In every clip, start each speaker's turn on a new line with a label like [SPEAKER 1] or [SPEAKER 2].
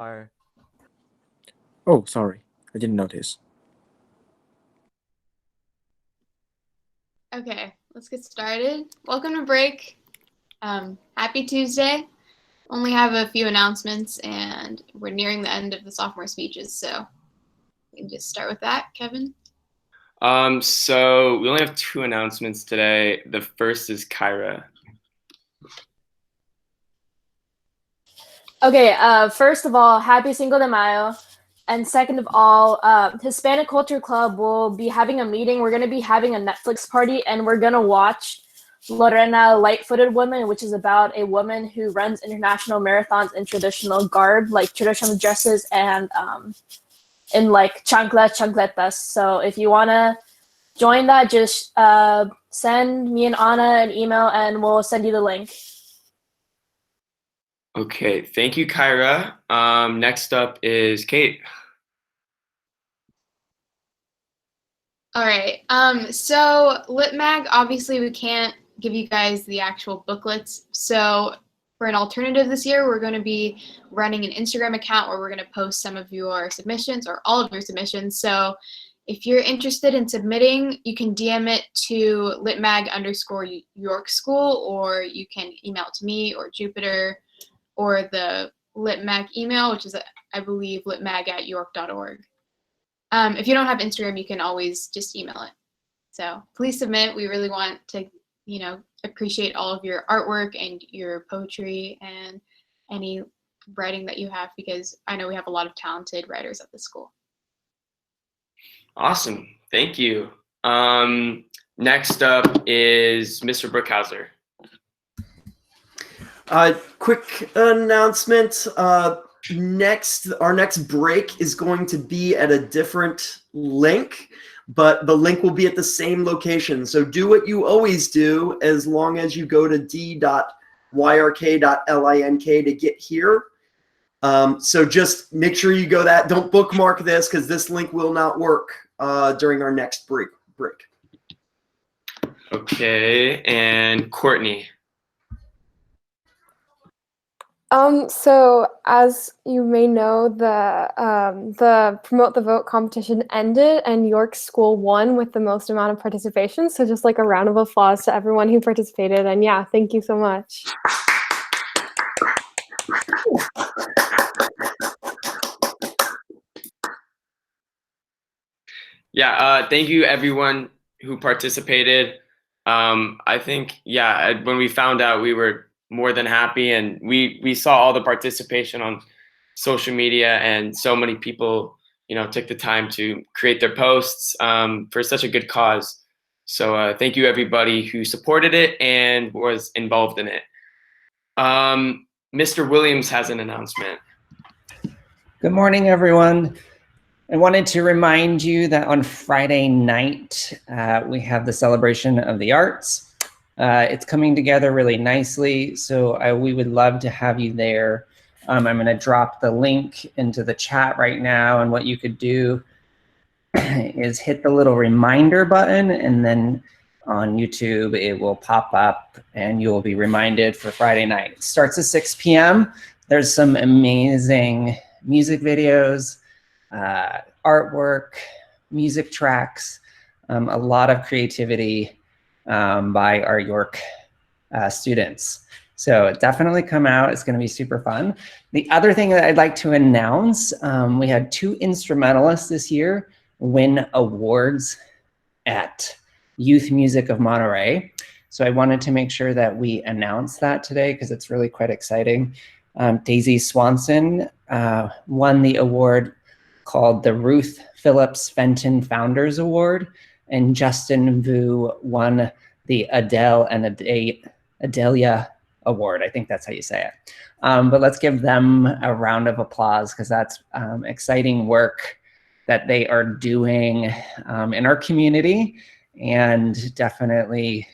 [SPEAKER 1] Are
[SPEAKER 2] Oh, sorry. I didn't notice.
[SPEAKER 3] Okay, let's get started. Welcome to break. Happy Tuesday. Only have a few announcements and we're nearing the end of the sophomore speeches, so we can just start with that. Kevin?
[SPEAKER 4] So we only have two announcements today. The first is Kyra.
[SPEAKER 5] Okay, first of all, happy Cinco de Mayo. And second of all, Hispanic Culture Club will be having a meeting. We're going to be having a Netflix party, and we're going to watch Lorena Light-Footed Woman, which is about a woman who runs international marathons in traditional garb, like traditional dresses and in like chancletas. So if you want to join that, just send me and Anna an email, and we'll send you the link.
[SPEAKER 4] Okay, thank you, Kyra. Next up is Kate.
[SPEAKER 3] All right. So LitMag, obviously we can't give you guys the actual booklets. So for an alternative this year, we're going to be running an Instagram account where we're going to post some of your submissions or all of your submissions. So if you're interested in submitting, you can DM it to litmag_York School, or you can email it to me or Jupiter or the LitMag email, which is, I believe, litmag@york.org. If you don't have Instagram, you can always just email it. So please submit. We really want to, appreciate all of your artwork and your poetry and any writing that you have, because I know we have a lot of talented writers at the school.
[SPEAKER 4] Awesome, thank you. Next up is Mr. Brookhauser.
[SPEAKER 6] Quick announcement. Our next break is going to be at a different link, but the link will be at the same location. So do what you always do, as long as you go to d.yrk.link to get here. So just make sure you go that. Don't bookmark this, because this link will not work during our next break.
[SPEAKER 4] Okay, and Courtney.
[SPEAKER 7] So as you may know, the Promote the Vote competition ended and York School won with the most amount of participation. So just like a round of applause to everyone who participated. And yeah, thank you so much.
[SPEAKER 4] Yeah, thank you everyone who participated. I think, yeah, when we found out, we were more than happy, and we saw all the participation on social media, and so many people, took the time to create their posts for such a good cause. So thank you everybody who supported it and was involved in it. Mr. Williams has an announcement.
[SPEAKER 8] Good morning, everyone. I wanted to remind you that on Friday night, we have the Celebration of the Arts. It's coming together really nicely, so we would love to have you there. I'm going to drop the link into the chat right now, and what you could do is hit the little reminder button, and then on YouTube it will pop up and you will be reminded for Friday night. It starts at 6 p.m. There's some amazing music videos, artwork, music tracks, a lot of creativity by our York students. So definitely come out. It's going to be super fun. The other thing that I'd like to announce, we had 2 instrumentalists this year win awards at Youth Music of Monterey. So I wanted to make sure that we announce that today, because it's really quite exciting. Daisy Swanson won the award called the Ruth Phillips Fenton Founders Award, and Justin Vu won the Adele and Adelia Award. I think that's how you say it. But let's give them a round of applause, because that's exciting work that they are doing in our community, and definitely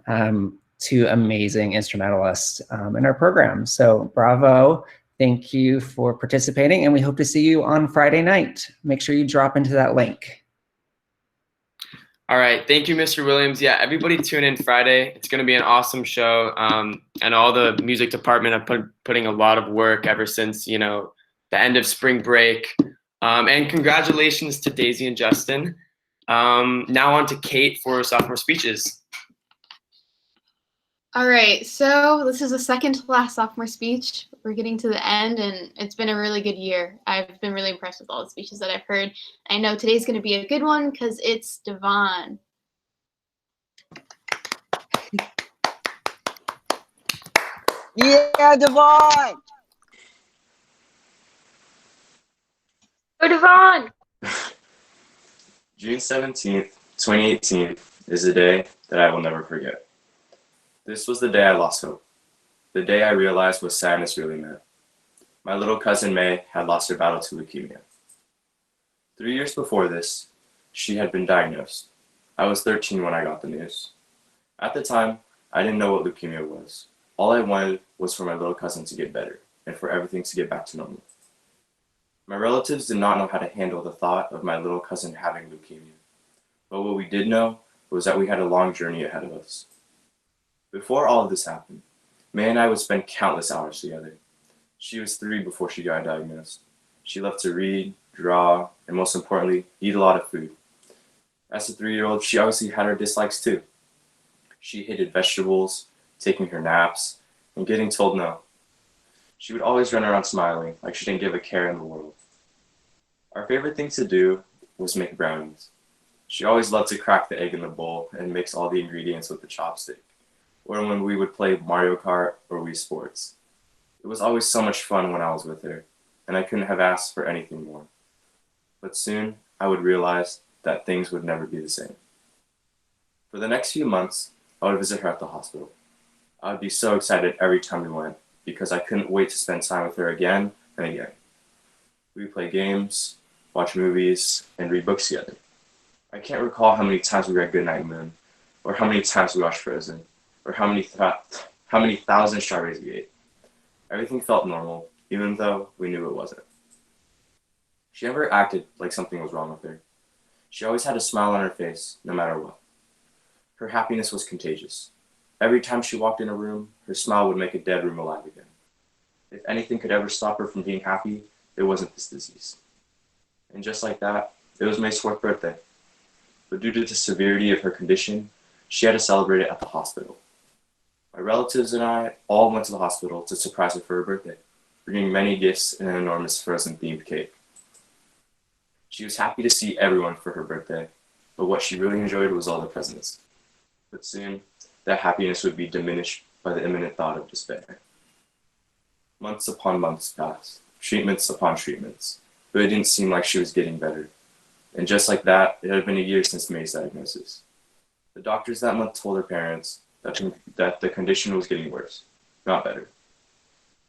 [SPEAKER 8] 2 amazing instrumentalists in our program. So bravo. Thank you for participating, and we hope to see you on Friday night. Make sure you drop into that link.
[SPEAKER 4] All right, thank you, Mr. Williams. Yeah, everybody tune in Friday. It's going to be an awesome show, and all the music department have putting a lot of work ever since, the end of spring break. And congratulations to Daisy and Justin. Now on to Kate for sophomore speeches.
[SPEAKER 3] All right, so this is the second to last sophomore speech. We're getting to the end, and it's been a really good year. I've been really impressed with all the speeches that I've heard. I know today's going to be a good one because it's Devon.
[SPEAKER 1] Yeah, Devon!
[SPEAKER 5] Go Devon!
[SPEAKER 9] June 17th, 2018 is a day that I will never forget. This was the day I lost hope. The day I realized what sadness really meant. My little cousin May had lost her battle to leukemia. 3 years before this, she had been diagnosed. I was 13 when I got the news. At the time, I didn't know what leukemia was. All I wanted was for my little cousin to get better and for everything to get back to normal. My relatives did not know how to handle the thought of my little cousin having leukemia. But what we did know was that we had a long journey ahead of us. Before all of this happened, May and I would spend countless hours together. She was 3 before she got diagnosed. She loved to read, draw, and most importantly, eat a lot of food. As a 3-year-old, she obviously had her dislikes too. She hated vegetables, taking her naps, and getting told no. She would always run around smiling like she didn't give a care in the world. Our favorite thing to do was make brownies. She always loved to crack the egg in the bowl and mix all the ingredients with the chopstick, or when we would play Mario Kart or Wii Sports. It was always so much fun when I was with her, and I couldn't have asked for anything more. But soon, I would realize that things would never be the same. For the next few months, I would visit her at the hospital. I would be so excited every time we went, because I couldn't wait to spend time with her again and again. We would play games, watch movies, and read books together. I can't recall how many times we read Goodnight Moon, or how many times we watched Frozen, or how many thousand strawberries we ate. Everything felt normal, even though we knew it wasn't. She never acted like something was wrong with her. She always had a smile on her face, no matter what. Her happiness was contagious. Every time she walked in a room, her smile would make a dead room alive again. If anything could ever stop her from being happy, it wasn't this disease. And just like that, it was May's 4th birthday. But due to the severity of her condition, she had to celebrate it at the hospital. My relatives and I all went to the hospital to surprise her for her birthday, bringing many gifts and an enormous Frozen-themed cake. She was happy to see everyone for her birthday, but what she really enjoyed was all the presents. But soon, that happiness would be diminished by the imminent thought of despair. Months upon months passed, treatments upon treatments, but it didn't seem like she was getting better. And just like that, it had been a year since May's diagnosis. The doctors that month told her parents that the condition was getting worse, not better.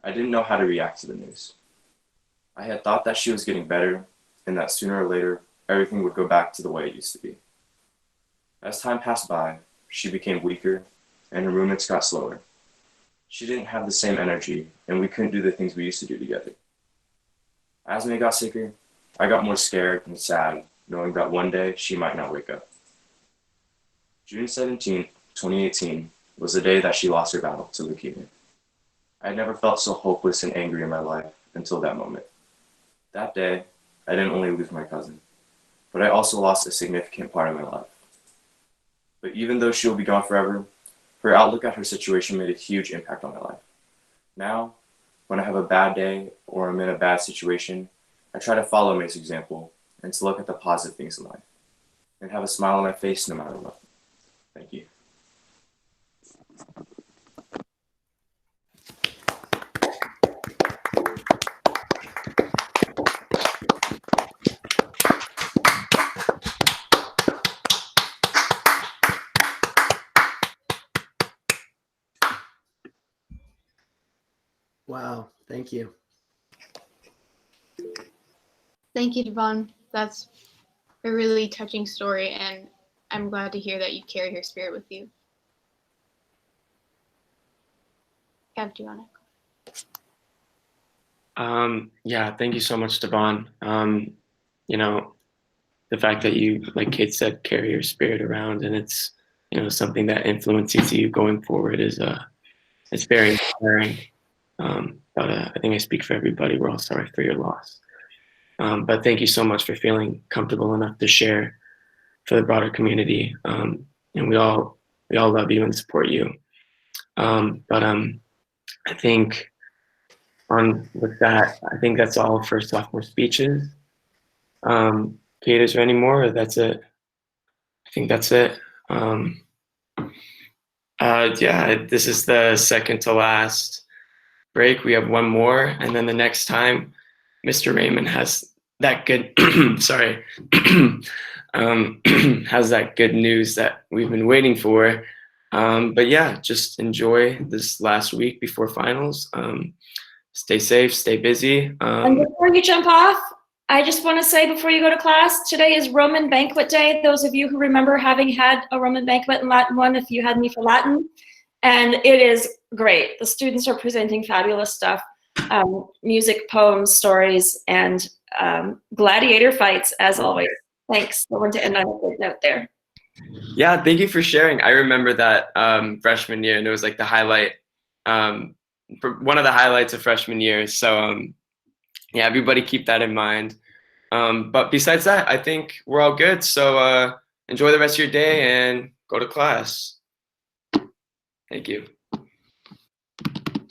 [SPEAKER 9] I didn't know how to react to the news. I had thought that she was getting better, and that sooner or later, everything would go back to the way it used to be. As time passed by, she became weaker, and her movements got slower. She didn't have the same energy, and we couldn't do the things we used to do together. As May got sicker, I got more scared and sad, knowing that one day she might not wake up. June 17th, 2018 was the day that she lost her battle to leukemia. I had never felt so hopeless and angry in my life until that moment. That day, I didn't only lose my cousin, but I also lost a significant part of my life. But even though she'll be gone forever, her outlook at her situation made a huge impact on my life. Now, when I have a bad day or I'm in a bad situation, I try to follow May's example and to look at the positive things in life and have a smile on my face no matter what. Thank you.
[SPEAKER 6] Wow, thank you.
[SPEAKER 3] Thank you, Devon. That's a really touching story, and I'm glad to hear that you carry her spirit with you. Kev, do you want to?
[SPEAKER 4] Yeah, thank you so much, Devon. The fact that you, like Kate said, carry your spirit around, and it's, something that influences you going forward is it's very inspiring. but I think I speak for everybody. We're all sorry for your loss. But thank you so much for feeling comfortable enough to share for the broader community. And we all love you and support you. But I think with that, I think that's all for sophomore speeches. Kate, is there any more, or that's it? I think that's it. Yeah, this is the second to last break. We have one more, and then the next time, Mr. Raymond has that good, sorry, has that good news that we've been waiting for. But yeah, just enjoy this last week before finals. Stay safe, stay busy.
[SPEAKER 1] And before you jump off, I just want to say before you go to class, today is Roman Banquet Day. Those of you who remember having had a Roman banquet in Latin 1, if you had me for Latin, and it is great. The students are presenting fabulous stuff, music, poems, stories, and gladiator fights, as always. Thanks. I want to end on a good note there.
[SPEAKER 4] Yeah, thank you for sharing. I remember that freshman year, and it was like the highlight, one of the highlights of freshman year. So yeah, everybody keep that in mind. But besides that, I think we're all good. So enjoy the rest of your day and go to class. Thank you.